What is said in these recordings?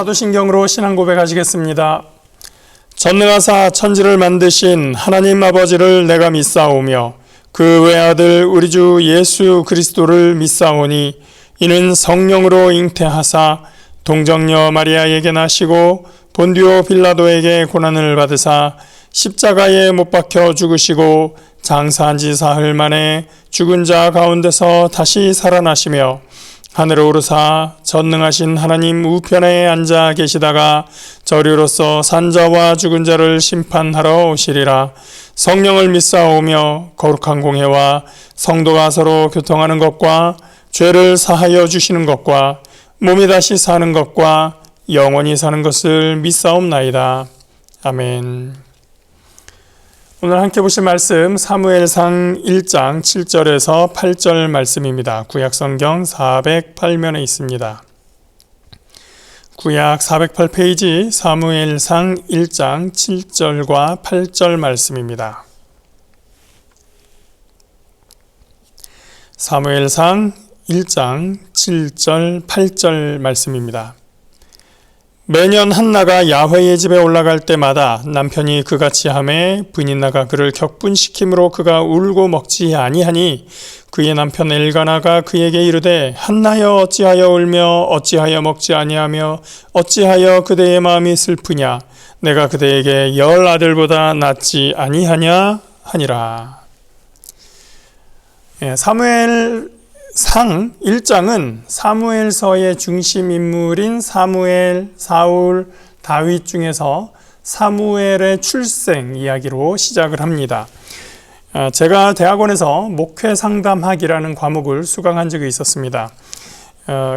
사도신경으로 신앙 고백하시겠습니다. 전능하사 천지를 만드신 하나님 아버지를 내가 믿사오며 그 외아들 우리 주 예수 그리스도를 믿사오니 이는 성령으로 잉태하사 동정녀 마리아에게 나시고 본디오 빌라도에게 고난을 받으사 십자가에 못 박혀 죽으시고 장사한 지 사흘 만에 죽은 자 가운데서 다시 살아나시며 하늘에 오르사 전능하신 하나님 우편에 앉아 계시다가 저리로서 산자와 죽은 자를 심판하러 오시리라. 성령을 믿사오며 거룩한 공회와 성도가 서로 교통하는 것과 죄를 사하여 주시는 것과 몸이 다시 사는 것과 영원히 사는 것을 믿사옵나이다. 아멘. 오늘 함께 보실 말씀 사무엘상 1장 7절에서 8절 말씀입니다. 구약성경 408면에 있습니다. 구약 408페이지 사무엘상 1장 7절과 8절 말씀입니다. 사무엘상 1장 7절 8절 말씀입니다. 매년 한나가 야훼의 집에 올라갈 때마다 남편이 그같이 하매 분인나가 그를 격분시킴으로 그가 울고 먹지 아니하니 그의 남편 엘가나가 그에게 이르되 한나여 어찌하여 울며 어찌하여 먹지 아니하며 어찌하여 그대의 마음이 슬프냐 내가 그대에게 10 아들보다 낫지 아니하냐 하니라. 사무엘상 1장은 사무엘서의 중심 인물인 사무엘, 사울, 다윗 중에서 사무엘의 출생 이야기로 시작을 합니다. 제가 대학원에서 목회 상담학이라는 과목을 수강한 적이 있었습니다.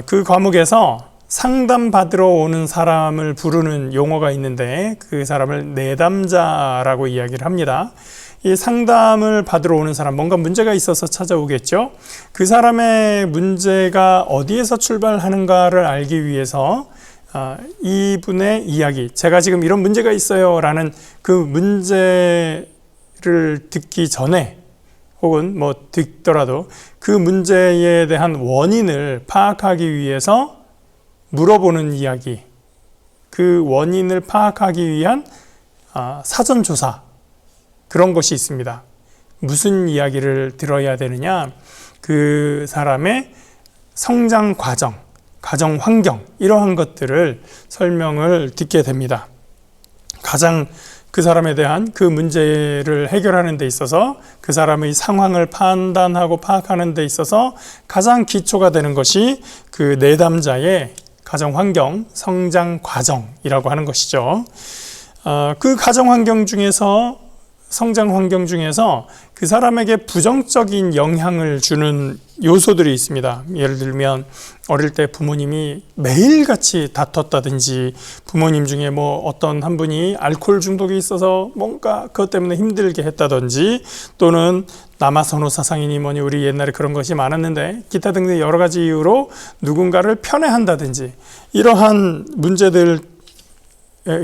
그 과목에서 상담받으러 오는 사람을 부르는 용어가 있는데 그 사람을 내담자라고 이야기를 합니다. 이 상담을 받으러 오는 사람, 뭔가 문제가 있어서 찾아오겠죠. 그 사람의 문제가 어디에서 출발하는가를 알기 위해서 이분의 이야기, 제가 지금 이런 문제가 있어요 라는 그 문제를 듣기 전에 혹은 듣더라도 그 문제에 대한 원인을 파악하기 위해서 물어보는 이야기, 그 원인을 파악하기 위한 사전조사, 그런 것이 있습니다. 무슨 이야기를 들어야 되느냐? 그 사람의 성장 과정, 가정 환경, 이러한 것들을 설명을 듣게 됩니다. 가장 그 사람에 대한 그 문제를 해결하는 데 있어서 그 사람의 상황을 판단하고 파악하는 데 있어서 가장 기초가 되는 것이 그 내담자의 가정 환경, 성장 과정이라고 하는 것이죠. 그 가정 환경 중에서 성장 환경 중에서 그 사람에게 부정적인 영향을 주는 요소들이 있습니다. 예를 들면 어릴 때 부모님이 매일같이 다퉜다든지 부모님 중에 어떤 한 분이 알코올 중독이 있어서 뭔가 그것 때문에 힘들게 했다든지 또는 남아선호 사상이니 뭐니 우리 옛날에 그런 것이 많았는데 기타 등등 여러 가지 이유로 누군가를 편애한다든지 이러한 문제들,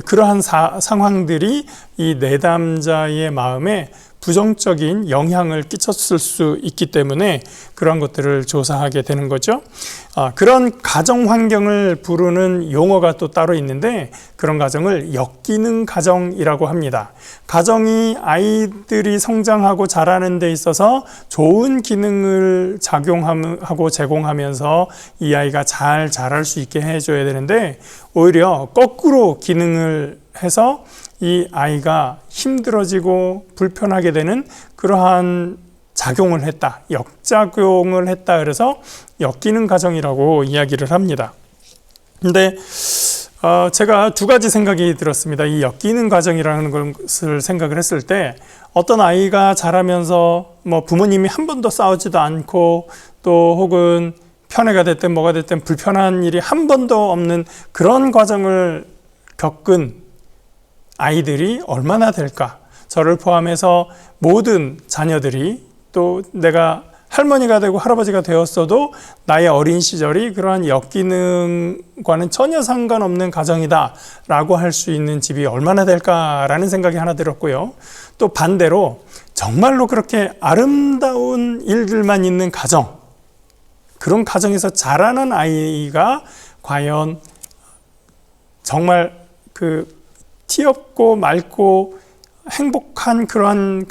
그러한 상황들이 이 내담자의 마음에 부정적인 영향을 끼쳤을 수 있기 때문에 그런 것들을 조사하게 되는 거죠. 그런 가정 환경을 부르는 용어가 또 따로 있는데 그런 가정을 역기능 가정이라고 합니다. 가정이 아이들이 성장하고 자라는 데 있어서 좋은 기능을 작용하고 제공하면서 이 아이가 잘 자랄 수 있게 해줘야 되는데 오히려 거꾸로 기능을 해서 이 아이가 힘들어지고 불편하게 되는 그러한 작용을 했다, 역작용을 했다, 그래서 역기능 가정이라고 이야기를 합니다. 근데 제가 두 가지 생각이 들었습니다. 이 역기능 가정이라는 것을 생각을 했을 때 어떤 아이가 자라면서 부모님이 한 번도 싸우지도 않고 또 혹은 편애가 됐든 뭐가 됐든 불편한 일이 한 번도 없는 그런 과정을 겪은 아이들이 얼마나 될까? 저를 포함해서 모든 자녀들이 또 내가 할머니가 되고 할아버지가 되었어도 나의 어린 시절이 그러한 역기능과는 전혀 상관없는 가정이다 라고 할 수 있는 집이 얼마나 될까라는 생각이 하나 들었고요. 또 반대로 정말로 그렇게 아름다운 일들만 있는 가정, 그런 가정에서 자라는 아이가 과연 정말 그 티 없고 맑고 행복한 그러한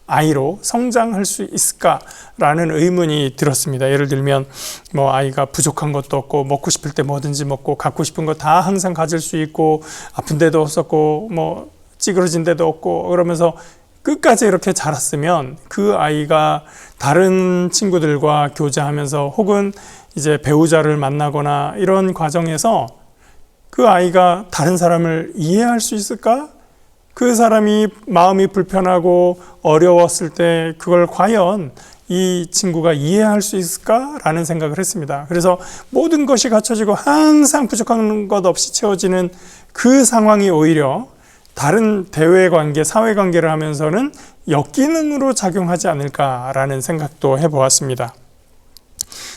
아이로 성장할 수 있을까라는 의문이 들었습니다. 예를 들면 뭐 아이가 부족한 것도 없고 먹고 싶을 때 뭐든지 먹고 갖고 싶은 거 다 항상 가질 수 있고 아픈 데도 없었고 뭐 찌그러진 데도 없고 그러면서 끝까지 이렇게 자랐으면 그 아이가 다른 친구들과 교제하면서 혹은 이제 배우자를 만나거나 이런 과정에서 그 아이가 다른 사람을 이해할 수 있을까? 그 사람이 마음이 불편하고 어려웠을 때 그걸 과연 이 친구가 이해할 수 있을까라는 생각을 했습니다. 그래서 모든 것이 갖춰지고 항상 부족한 것 없이 채워지는 그 상황이 오히려 다른 대외관계, 사회관계를 하면서는 역기능으로 작용하지 않을까라는 생각도 해보았습니다.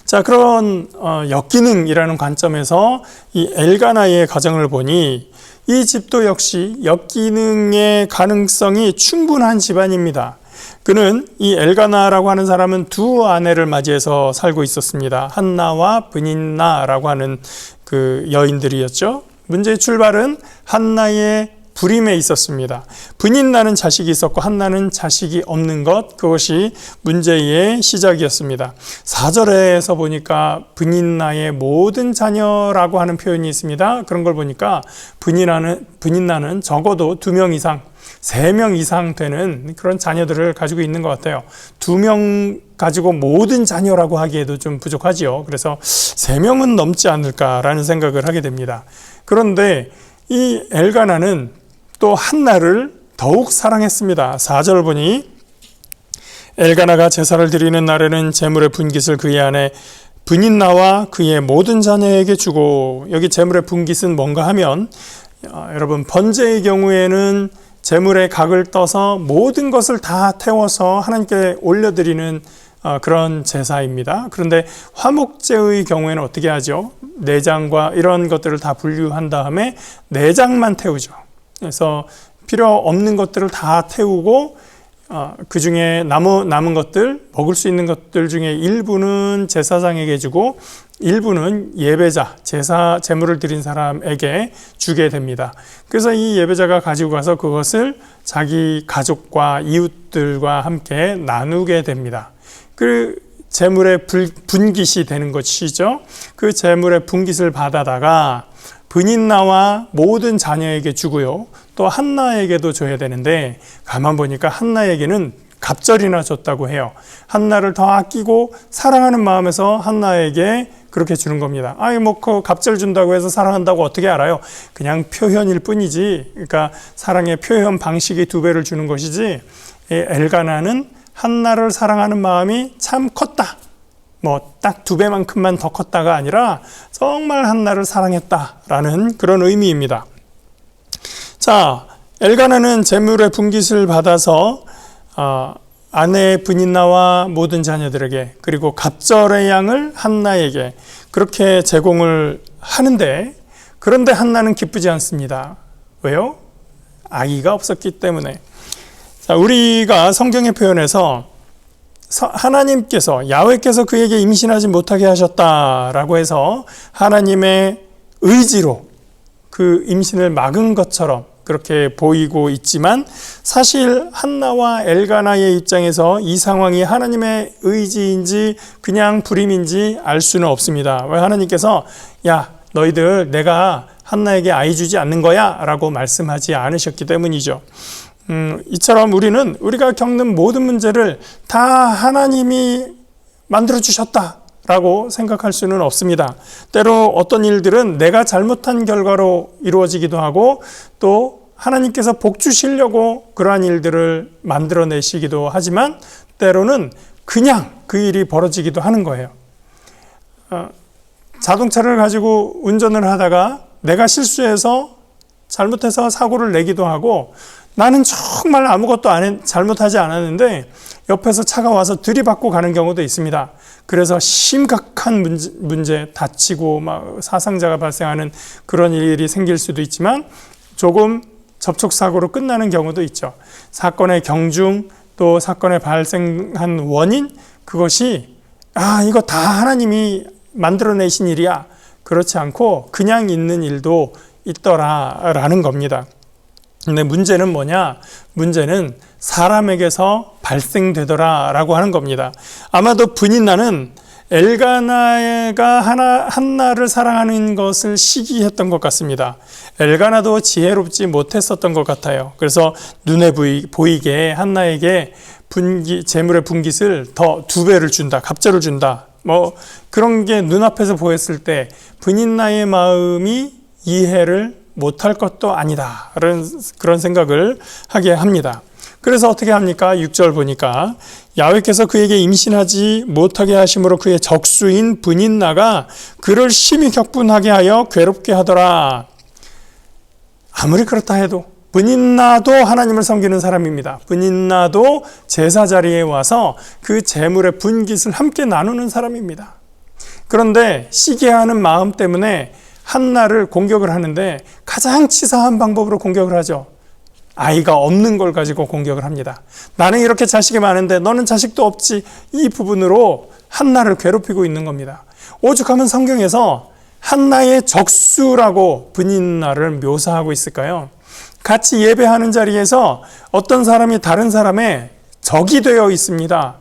자, 그런 역기능이라는 관점에서 이 엘가나의 가정을 보니 이 집도 역시 역기능의 가능성이 충분한 집안입니다. 그는 이 엘가나라고 하는 사람은 두 아내를 맞이해서 살고 있었습니다. 한나와 브닌나라고 하는 그 여인들이었죠. 문제의 출발은 한나의 불임에 있었습니다. 브닌나는 자식이 있었고 한나는 자식이 없는 것, 그것이 문제의 시작이었습니다. 4절에서 보니까 브닌나의 모든 자녀라고 하는 표현이 있습니다. 그런 걸 보니까 브닌나는 적어도 2명 이상, 3명 이상 되는 그런 자녀들을 가지고 있는 것 같아요. 2명 가지고 모든 자녀라고 하기에도 좀 부족하지요. 그래서 3명은 넘지 않을까라는 생각을 하게 됩니다. 그런데 이 엘가나는 또 한나를 더욱 사랑했습니다. 4절 보니 엘가나가 제사를 드리는 날에는 제물의 분깃을 그의 아내 브닌나와 그의 모든 자녀에게 주고, 여기 제물의 분깃은 뭔가 하면 여러분 번제의 경우에는 제물의 각을 떠서 모든 것을 다 태워서 하나님께 올려드리는 그런 제사입니다. 그런데 화목제의 경우에는 어떻게 하죠? 내장과 이런 것들을 다 분류한 다음에 내장만 태우죠. 그래서 필요 없는 것들을 다 태우고 그 중에 남은 것들, 먹을 수 있는 것들 중에 일부는 제사장에게 주고 일부는 예배자, 제물을 드린 사람에게 주게 됩니다. 그래서 이 예배자가 가지고 가서 그것을 자기 가족과 이웃들과 함께 나누게 됩니다. 그 제물의 분깃이 되는 것이죠. 그 제물의 분깃을 받아다가 브닌나와 모든 자녀에게 주고요. 또 한나에게도 줘야 되는데 가만 보니까 한나에게는 갑절이나 줬다고 해요. 한나를 더 아끼고 사랑하는 마음에서 한나에게 그렇게 주는 겁니다. 그 갑절 준다고 해서 사랑한다고 어떻게 알아요? 그냥 표현일 뿐이지. 그러니까 사랑의 표현 방식이 2배를 주는 것이지. 엘가나는 한나를 사랑하는 마음이 참 컸다. 딱 2배만큼만 더 컸다가 아니라 정말 한나를 사랑했다라는 그런 의미입니다. 자, 엘가나는 제물의 분깃을 받아서 아내 브닌나와 모든 자녀들에게, 그리고 갑절의 양을 한나에게 그렇게 제공을 하는데, 그런데 한나는 기쁘지 않습니다. 왜요? 아기가 없었기 때문에. 자, 우리가 성경의 표현에서 하나님께서, 야훼께서 그에게 임신하지 못하게 하셨다라고 해서 하나님의 의지로 그 임신을 막은 것처럼 그렇게 보이고 있지만, 사실 한나와 엘가나의 입장에서 이 상황이 하나님의 의지인지 그냥 불임인지 알 수는 없습니다. 왜? 하나님께서 야, 너희들 내가 한나에게 아이 주지 않는 거야 라고 말씀하지 않으셨기 때문이죠. 이처럼 우리가 겪는 모든 문제를 다 하나님이 만들어주셨다라고 생각할 수는 없습니다. 때로 어떤 일들은 내가 잘못한 결과로 이루어지기도 하고, 또 하나님께서 복 주시려고 그러한 일들을 만들어내시기도 하지만, 때로는 그냥 그 일이 벌어지기도 하는 거예요. 자동차를 가지고 운전을 하다가 내가 실수해서 잘못해서 사고를 내기도 하고, 나는 정말 아무것도 잘못하지 않았는데 옆에서 차가 와서 들이받고 가는 경우도 있습니다. 그래서 심각한 문제, 다치고 사상자가 발생하는 그런 일이 생길 수도 있지만, 조금 접촉사고로 끝나는 경우도 있죠. 사건의 경중, 또 사건의 발생한 원인, 그것이 이거 다 하나님이 만들어내신 일이야, 그렇지 않고 그냥 있는 일도 있더라라는 겁니다. 근데 문제는 뭐냐? 문제는 사람에게서 발생되더라라고 하는 겁니다. 아마도 브닌나는 엘가나가 한나를 사랑하는 것을 시기했던 것 같습니다. 엘가나도 지혜롭지 못했었던 것 같아요. 그래서 눈에 보이게 한나에게 재물의 분깃을 더 2배를 준다, 갑절을 준다. 뭐 그런 게 눈앞에서 보였을 때 브닌나의 마음이 이해를 못할 것도 아니다. 그런 생각을 하게 합니다. 그래서 어떻게 합니까? 6절 보니까 야훼께서 그에게 임신하지 못하게 하심으로 그의 적수인 브닌나가 그를 심히 격분하게 하여 괴롭게 하더라. 아무리 그렇다 해도 브닌나도 하나님을 섬기는 사람입니다. 브닌나도 제사 자리에 와서 그 제물의 분깃을 함께 나누는 사람입니다. 그런데 시기하는 마음 때문에 한나를 공격을 하는데 가장 치사한 방법으로 공격을 하죠. 아이가 없는 걸 가지고 공격을 합니다. 나는 이렇게 자식이 많은데 너는 자식도 없지. 이 부분으로 한나를 괴롭히고 있는 겁니다. 오죽하면 성경에서 한나의 적수라고 브닌나를 묘사하고 있을까요? 같이 예배하는 자리에서 어떤 사람이 다른 사람의 적이 되어 있습니다.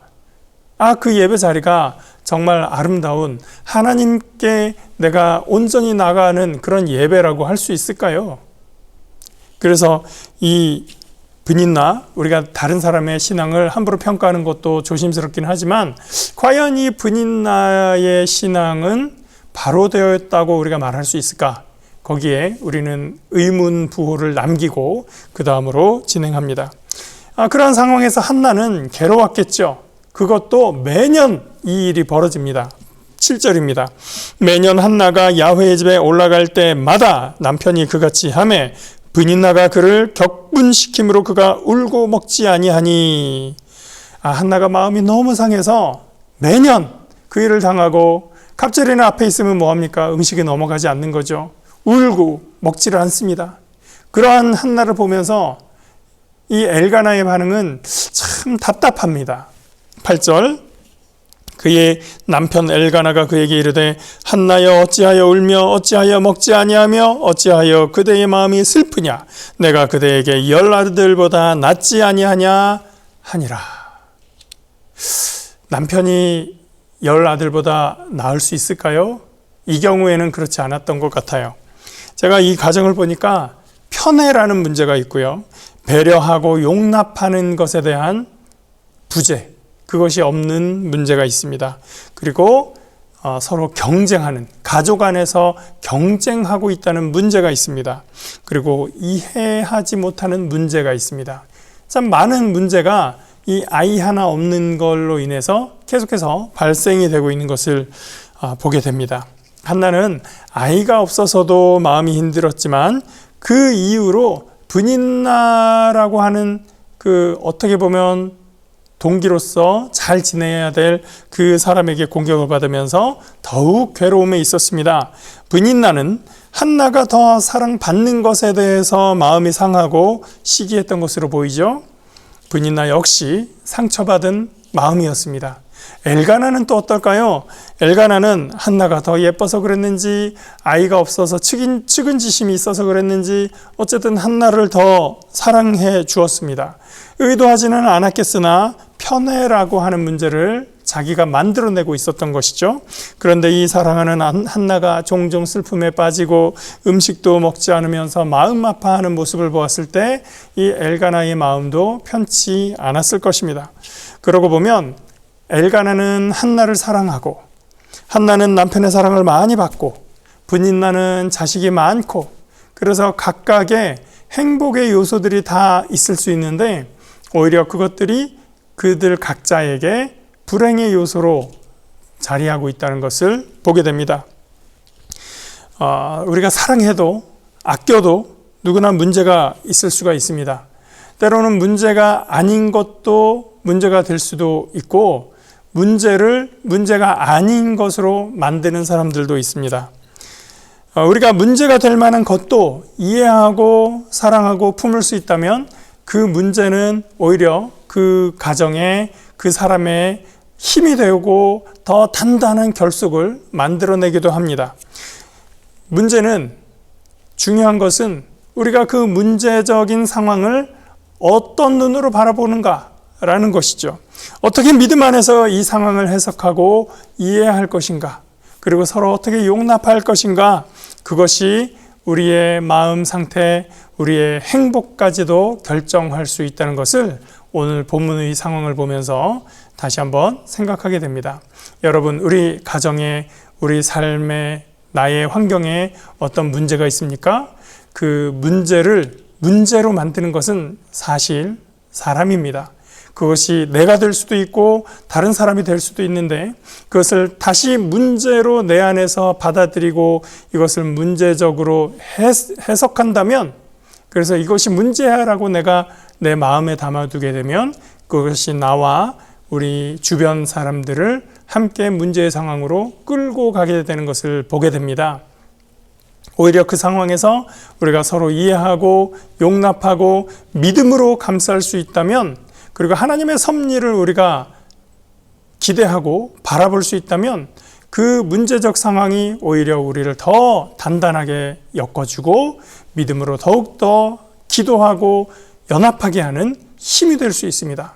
그 예배 자리가 정말 아름다운 하나님께 내가 온전히 나가는 그런 예배라고 할 수 있을까요? 그래서 이 브닌나, 우리가 다른 사람의 신앙을 함부로 평가하는 것도 조심스럽긴 하지만 과연 이 브닌나의 신앙은 바로 되었다고 우리가 말할 수 있을까? 거기에 우리는 의문 부호를 남기고 그 다음으로 진행합니다. 그러한 상황에서 한나는 괴로웠겠죠. 그것도 매년 이 일이 벌어집니다. 7절입니다. 매년 한나가 야훼의 집에 올라갈 때마다 남편이 그같이 하매 브닌나가 그를 격분시킴으로 그가 울고 먹지 아니하니. 한나가 마음이 너무 상해서 매년 그 일을 당하고 갑절에는 앞에 있으면 뭐합니까? 음식이 넘어가지 않는 거죠. 울고 먹지를 않습니다. 그러한 한나를 보면서 이 엘가나의 반응은 참 답답합니다. 8절 그의 남편 엘가나가 그에게 이르되 한나여 어찌하여 울며 어찌하여 먹지 아니하며 어찌하여 그대의 마음이 슬프냐 내가 그대에게 10 아들보다 낫지 아니하냐 하니라. 남편이 10 아들보다 나을 수 있을까요? 이 경우에는 그렇지 않았던 것 같아요. 제가 이 가정을 보니까 편애라는 문제가 있고요. 배려하고 용납하는 것에 대한 부재, 그것이 없는 문제가 있습니다. 그리고 서로 경쟁하는, 가족 안에서 경쟁하고 있다는 문제가 있습니다. 그리고 이해하지 못하는 문제가 있습니다. 참 많은 문제가 이 아이 하나 없는 걸로 인해서 계속해서 발생이 되고 있는 것을 보게 됩니다. 한나는 아이가 없어서도 마음이 힘들었지만 그 이후로 브닌나라고 하는 어떻게 보면 동기로서 잘 지내야 될 그 사람에게 공격을 받으면서 더욱 괴로움에 있었습니다. 브닌나는 한나가 더 사랑받는 것에 대해서 마음이 상하고 시기했던 것으로 보이죠. 브닌나 역시 상처받은 마음이었습니다. 엘가나는 또 어떨까요? 엘가나는 한나가 더 예뻐서 그랬는지 아이가 없어서 측은지심이 있어서 그랬는지 어쨌든 한나를 더 사랑해 주었습니다. 의도하지는 않았겠으나 편애라고 하는 문제를 자기가 만들어내고 있었던 것이죠. 그런데 이 사랑하는 한나가 종종 슬픔에 빠지고 음식도 먹지 않으면서 마음 아파하는 모습을 보았을 때 이 엘가나의 마음도 편치 않았을 것입니다. 그러고 보면 엘가나는 한나를 사랑하고 한나는 남편의 사랑을 많이 받고 브닌나는 자식이 많고 그래서 각각의 행복의 요소들이 다 있을 수 있는데 오히려 그것들이 그들 각자에게 불행의 요소로 자리하고 있다는 것을 보게 됩니다. 우리가 사랑해도 아껴도 누구나 문제가 있을 수가 있습니다. 때로는 문제가 아닌 것도 문제가 될 수도 있고 문제가 아닌 것으로 만드는 사람들도 있습니다. 우리가 문제가 될 만한 것도 이해하고 사랑하고 품을 수 있다면 그 문제는 오히려 그 가정에 그 사람의 힘이 되고 더 단단한 결속을 만들어내기도 합니다. 문제는, 중요한 것은 우리가 그 문제적인 상황을 어떤 눈으로 바라보는가라는 것이죠. 어떻게 믿음 안에서 이 상황을 해석하고 이해할 것인가, 그리고 서로 어떻게 용납할 것인가, 그것이 우리의 마음 상태, 우리의 행복까지도 결정할 수 있다는 것을 오늘 본문의 상황을 보면서 다시 한번 생각하게 됩니다. 여러분, 우리 가정에, 우리 삶에, 나의 환경에 어떤 문제가 있습니까? 그 문제를 문제로 만드는 것은 사실 사람입니다. 그것이 내가 될 수도 있고 다른 사람이 될 수도 있는데, 그것을 다시 문제로 내 안에서 받아들이고 이것을 문제적으로 해석한다면, 그래서 이것이 문제야라고 내가 내 마음에 담아두게 되면 그것이 나와 우리 주변 사람들을 함께 문제의 상황으로 끌고 가게 되는 것을 보게 됩니다. 오히려 그 상황에서 우리가 서로 이해하고 용납하고 믿음으로 감쌀 수 있다면, 그리고 하나님의 섭리를 우리가 기대하고 바라볼 수 있다면, 그 문제적 상황이 오히려 우리를 더 단단하게 엮어주고 믿음으로 더욱더 기도하고 연합하게 하는 힘이 될 수 있습니다.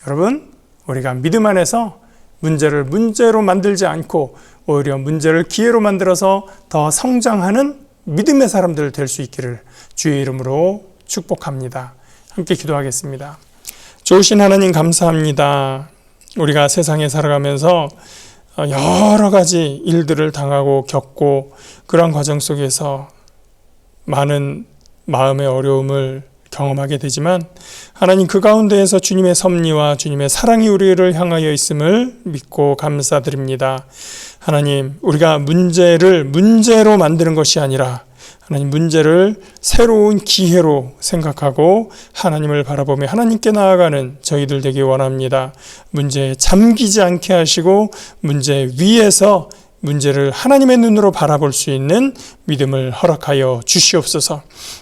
여러분, 우리가 믿음 안에서 문제를 문제로 만들지 않고 오히려 문제를 기회로 만들어서 더 성장하는 믿음의 사람들 될 수 있기를 주의 이름으로 축복합니다. 함께 기도하겠습니다. 좋으신 하나님, 감사합니다. 우리가 세상에 살아가면서 여러 가지 일들을 당하고 겪고 그런 과정 속에서 많은 마음의 어려움을 경험하게 되지만, 하나님, 그 가운데에서 주님의 섭리와 주님의 사랑이 우리를 향하여 있음을 믿고 감사드립니다. 하나님, 우리가 문제를 문제로 만드는 것이 아니라 하나님, 문제를 새로운 기회로 생각하고 하나님을 바라보며 하나님께 나아가는 저희들 되기 원합니다. 문제에 잠기지 않게 하시고 문제 위에서 문제를 하나님의 눈으로 바라볼 수 있는 믿음을 허락하여 주시옵소서.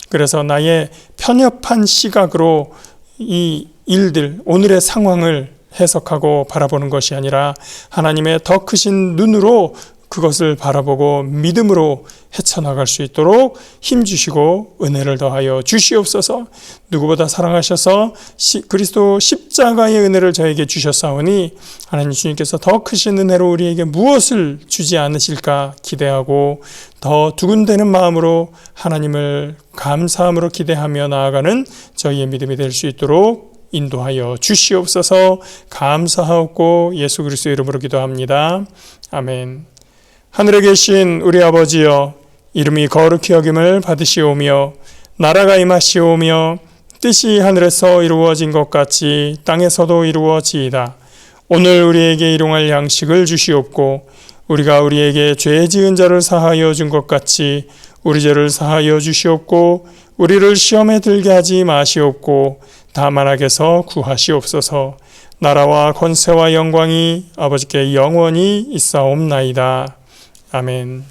그래서 나의 편협한 시각으로 이 일들, 오늘의 상황을 해석하고 바라보는 것이 아니라 하나님의 더 크신 눈으로 그것을 바라보고 믿음으로 헤쳐나갈 수 있도록 힘주시고 은혜를 더하여 주시옵소서. 누구보다 사랑하셔서 그리스도 십자가의 은혜를 저에게 주셨사오니 하나님, 주님께서 더 크신 은혜로 우리에게 무엇을 주지 않으실까 기대하고 더 두근대는 마음으로 하나님을 감사함으로 기대하며 나아가는 저희의 믿음이 될 수 있도록 인도하여 주시옵소서. 감사하옵고 예수 그리스도의 이름으로 기도합니다. 아멘. 하늘에 계신 우리 아버지여, 이름이 거룩히 여김을 받으시오며 나라가 임하시오며 뜻이 하늘에서 이루어진 것 같이 땅에서도 이루어지이다. 오늘 우리에게 일용할 양식을 주시옵고 우리가 우리에게 죄 지은 자를 사하여 준 것 같이 우리 죄를 사하여 주시옵고 우리를 시험에 들게 하지 마시옵고 다만 악에서 구하시옵소서. 나라와 권세와 영광이 아버지께 영원히 있사옵나이다. 아멘.